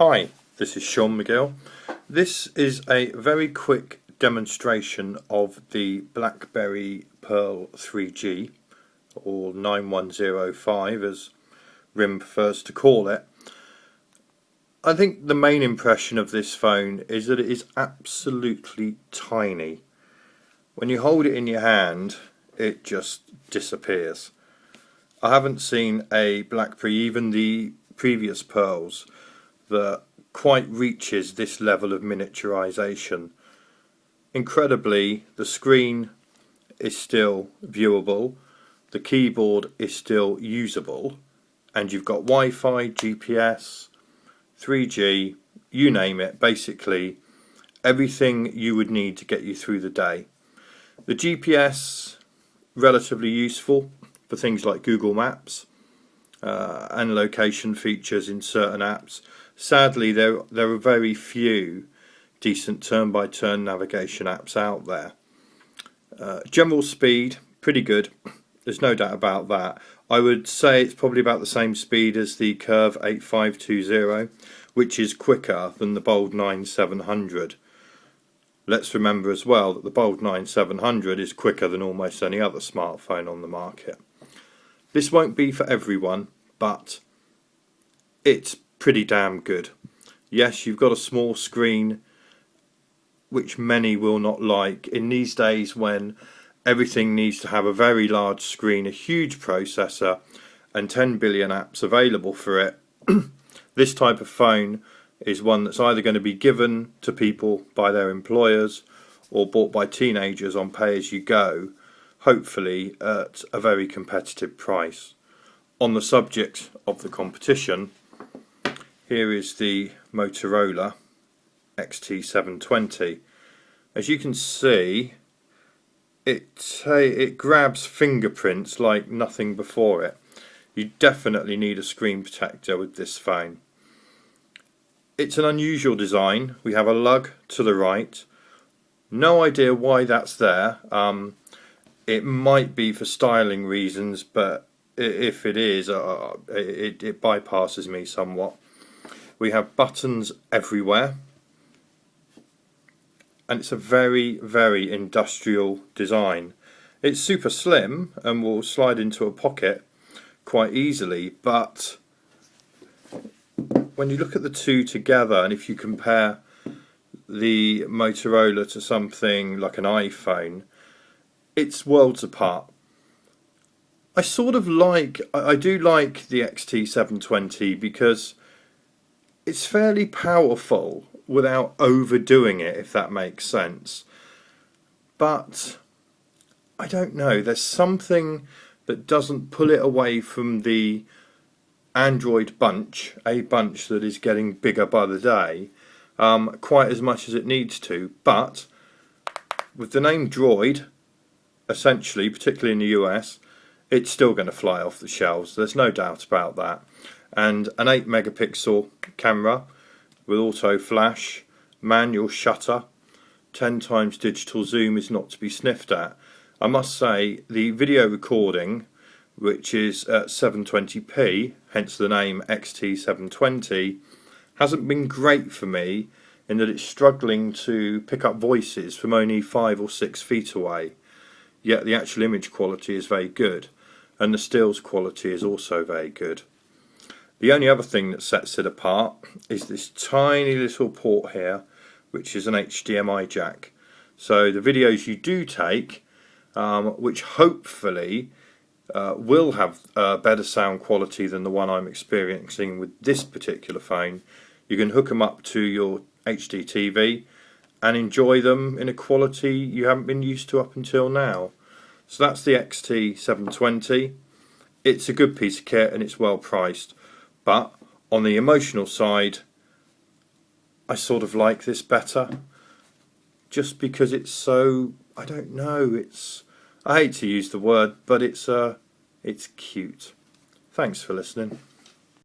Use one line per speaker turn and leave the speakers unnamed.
Hi, this is Sean McGill. This is a very quick demonstration of the BlackBerry Pearl 3G, or 9105 as RIM prefers to call it. I think the main impression of this phone is that it is absolutely tiny. When you hold it in your hand, it just disappears. I haven't seen a BlackBerry, even the previous Pearls, that quite reaches this level of miniaturization. Incredibly, the screen is still viewable, the keyboard is still usable, and you've got Wi-Fi, GPS, 3G, you name it, basically everything you would need to get you through the day. The GPS, relatively useful for things like Google Maps and location features in certain apps. Sadly, there are very few decent turn-by-turn navigation apps out there. General speed, pretty good. There's no doubt about that. I would say it's probably about the same speed as the Curve 8520, which is quicker than the Bold 9700. Let's remember as well that the Bold 9700 is quicker than almost any other smartphone on the market. This won't be for everyone, but it's pretty damn good. Yes, you've got a small screen, which many will not like. In these days when everything needs to have a very large screen, a huge processor, and 10 billion apps available for it, this type of phone is one that's either going to be given to people by their employers or bought by teenagers on pay-as-you-go, hopefully at a very competitive price. On the subject of the competition, here is the Motorola XT720. As you can see, it grabs fingerprints like nothing before it. You definitely need a screen protector with this phone. It's an unusual design. We have a lug to the right. No idea why that's there. It might be for styling reasons, but if it is, it bypasses me somewhat. We have buttons everywhere, and it's a very, very industrial design. It's super slim and will slide into a pocket quite easily, but when you look at the two together, and if you compare the Motorola to something like an iPhone, it's worlds apart. I do like the XT720 because it's fairly powerful without overdoing it, if that makes sense. But I don't know, there's something that doesn't pull it away from the Android bunch, a bunch that is getting bigger by the day, quite as much as it needs to. But with the name Droid, essentially, particularly in the US, it's still going to fly off the shelves. There's no doubt about that. And an 8 megapixel camera with auto flash, manual shutter, 10 times digital zoom is not to be sniffed at. I must say the video recording, which is at 720p, hence the name XT720, hasn't been great for me in that it's struggling to pick up voices from only 5 or 6 feet away. Yet the actual image quality is very good, and the stills quality is also very good. The only other thing that sets it apart is this tiny little port here, which is an HDMI jack. So the videos you do take, which hopefully will have better sound quality than the one I'm experiencing with this particular phone, you can hook them up to your HD TV and enjoy them in a quality you haven't been used to up until now. So that's the XT720. It's a good piece of kit and it's well priced, but on the emotional side, I sort of like this better, just because it's so, I don't know, I hate to use the word, but it's cute. Thanks for listening.